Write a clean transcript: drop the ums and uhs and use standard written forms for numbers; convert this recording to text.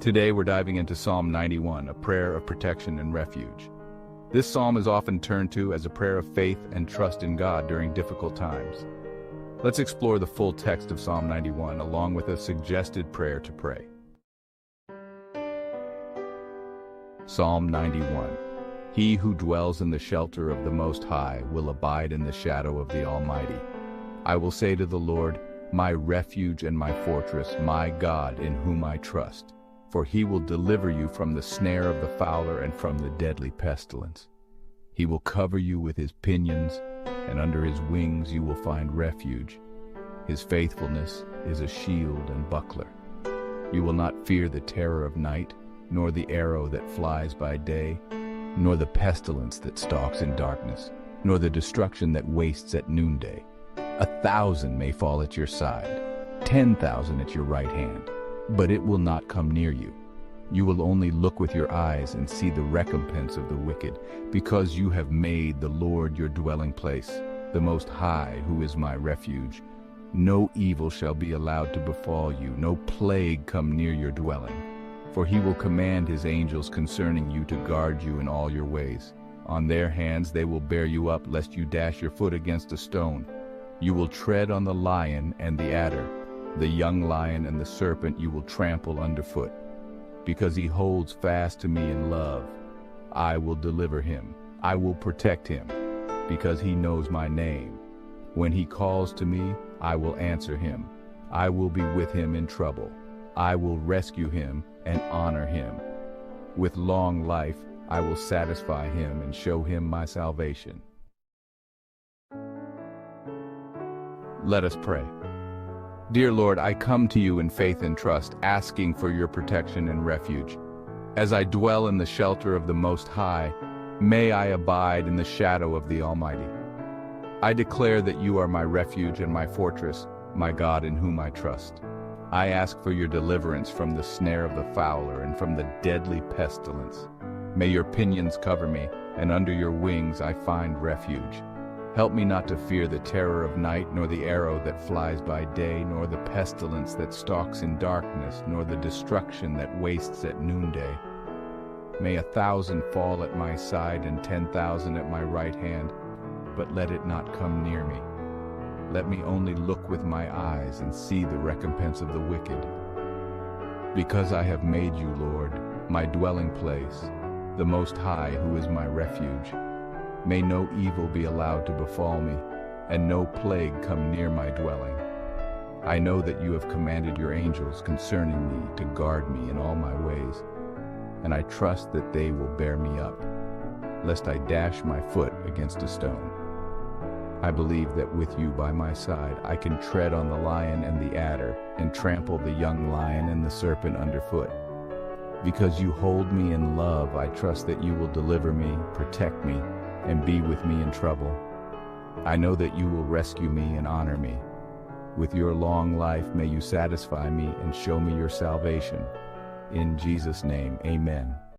Today we're diving into Psalm 91, a prayer of protection and refuge. This psalm is often turned to as a prayer of faith and trust in God during difficult times. Let's explore the full text of Psalm 91 along with a suggested prayer to pray. Psalm 91. He who dwells in the shelter of the Most High will abide in the shadow of the Almighty. I will say to the Lord, my refuge and my fortress, my God in whom I trust. For he will deliver you from the snare of the fowler and from the deadly pestilence. He will cover you with his pinions, and under his wings you will find refuge. His faithfulness is a shield and buckler. You will not fear the terror of night, nor the arrow that flies by day, nor the pestilence that stalks in darkness, nor the destruction that wastes at noonday. 1,000 may fall at your side, 10,000 at your right hand, but it will not come near you. You will only look with your eyes and see the recompense of the wicked, because you have made the Lord your dwelling place, the Most High, who is my refuge. No evil shall be allowed to befall you, no plague come near your dwelling. For he will command his angels concerning you to guard you in all your ways. On their hands they will bear you up, lest you dash your foot against a stone. You will tread on the lion and the adder. The young lion and the serpent you will trample underfoot. Because he holds fast to me in love, I will deliver him. I will protect him, because he knows my name. When he calls to me, I will answer him. I will be with him in trouble. I will rescue him and honor him. With long life, I will satisfy him and show him my salvation. Let us pray. Dear Lord, I come to you in faith and trust, asking for your protection and refuge. As I dwell in the shelter of the Most High, may I abide in the shadow of the Almighty. I declare that you are my refuge and my fortress, my God in whom I trust. I ask for your deliverance from the snare of the fowler and from the deadly pestilence. May your pinions cover me, and under your wings I find refuge. Help me not to fear the terror of night, nor the arrow that flies by day, nor the pestilence that stalks in darkness, nor the destruction that wastes at noonday. May 1,000 fall at my side and 10,000 at my right hand, but let it not come near me. Let me only look with my eyes and see the recompense of the wicked. Because I have made you, Lord, my dwelling place, the Most High, who is my refuge. May no evil be allowed to befall me, and no plague come near my dwelling. I know that you have commanded your angels concerning me to guard me in all my ways, and I trust that they will bear me up, lest I dash my foot against a stone. I believe that with you by my side I can tread on the lion and the adder, and trample the young lion and the serpent underfoot. Because you hold me in love, I trust that you will deliver me, protect me, and be with me in trouble. I know that you will rescue me and honor me. With your long life may you satisfy me and show me your salvation. In Jesus' name, amen.